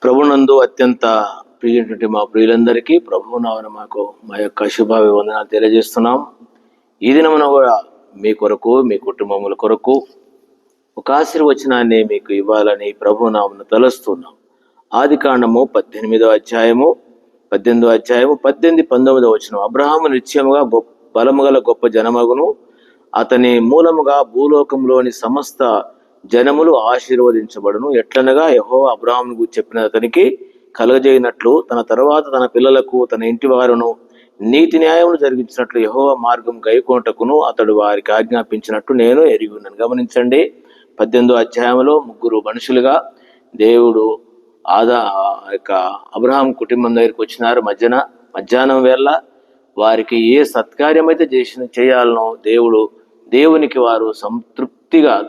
ప్రభునందు అత్యంత ప్రియుటువంటి మా ప్రియులందరికీ ప్రభువు నామమున మాకు మా యొక్క శుభాభివందనాలు తెలియజేస్తున్నాం. ఈ దినమున కూడా మీ కొరకు, మీ కుటుంబముల కొరకు ఒక ఆశీర్వచనాన్ని మీకు ఇవ్వాలని ప్రభువు నామమున తలుస్తున్నాం. ఆదికాండము 18వ అధ్యాయము 19వ వచనం. అబ్రహాము నిశ్చయముగా బలము గల గొప్ప జనమగును, అతని మూలముగా భూలోకంలోని సమస్త జనములు ఆశీర్వదించబడును. ఎట్లనగా యెహోవా అబ్రహాముకు చెప్పిన అతనికి కలగజేయనట్లు తన తర్వాత తన పిల్లలకు తన ఇంటి వారును నీతి న్యాయములు జరిగించినట్లు యెహోవా మార్గం గైకొనుటకును అతడు వారికి ఆజ్ఞాపించినట్టు నేను ఎరిగి ఉన్నాను. గమనించండి, 18వ అధ్యాయంలో ముగ్గురు మనుషులుగా దేవుడు అబ్రహాం కుటుంబం దగ్గరికి వచ్చినారు. మధ్యాహ్నం వేళ వారికి ఏ సత్కార్యం అయితే చేయాలనో దేవునికి వారు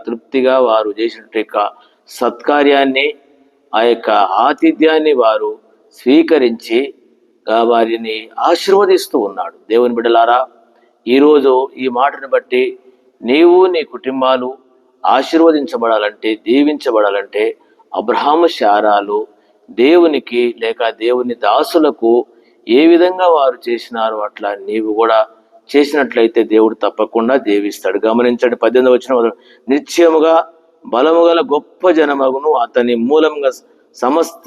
తృప్తిగా వారు చేసిన సత్కార్యాన్ని, ఆ యొక్క ఆతిథ్యాన్ని వారు స్వీకరించి వారిని ఆశీర్వదిస్తూ ఉన్నాడు. దేవుని బిడ్డలారా, ఈరోజు ఈ మాటను బట్టి నీవు నీ కుటుంబాలు ఆశీర్వదించబడాలంటే, దీవించబడాలంటే అబ్రహాము శారాలు దేవునికి లేక దేవుని దాసులకు ఏ విధంగా వారు చేసినారో అట్లా నీవు కూడా చేసినట్లయితే దేవుడు తప్పకుండా దీవిస్తాడు. గమనించండి, 18వ వచనం. నిశ్చయముగా బలము గల గొప్ప జనమగును, అతని మూలంగా సమస్త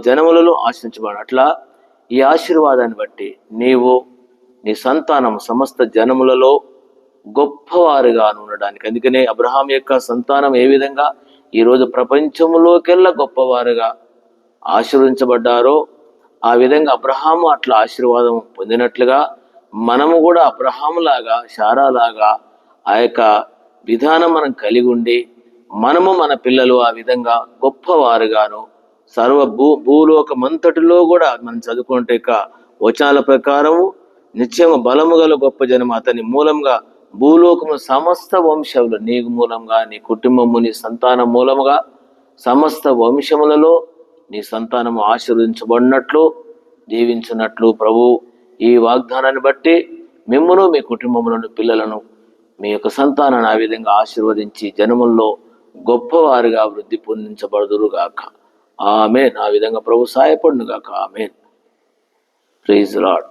జనములలో ఆశించబడు. అట్లా ఈ ఆశీర్వాదాన్ని బట్టి నీవు నీ సంతానం సమస్త జనములలో గొప్పవారుగా ఉండడానికి, అందుకనే అబ్రహాం యొక్క సంతానం ఏ విధంగా ఈరోజు ప్రపంచంలోకెల్లా గొప్పవారుగా ఆశీర్వదించబడ్డారో ఆ విధంగా అబ్రహాము అట్లా ఆశీర్వాదం పొందినట్లుగా మనము కూడా అబ్రహాములాగా, శారాలాగా ఆ యొక్క విధానం మనం కలిగి ఉండి మనము మన పిల్లలు ఆ విధంగా గొప్పవారుగాను భూలోకమంతటిలో కూడా మనం చదువుకుంటే వచనాల ప్రకారము నిత్యము బలము గల గొప్ప జనం అతని మూలంగా భూలోకము సమస్త వంశములు, నీ మూలంగా, నీ కుటుంబము, నీ సంతానం మూలముగా సమస్త వంశములలో నీ సంతానము ఆశీర్వదించబడినట్లు, దీవించినట్లు ప్రభు ఈ వాగ్దానాన్ని బట్టి మిమ్మును, మీ కుటుంబములను, పిల్లలను, మీ యొక్క సంతానాన్ని ఆ విధంగా ఆశీర్వదించి జనముల్లో గొప్పవారుగా వృద్ధి పొందించబడుదురుగాక. ఆమేన్. ఆ విధంగా ప్రభు సహాయపడునుగాక. ఆమేన్. Praise the lord.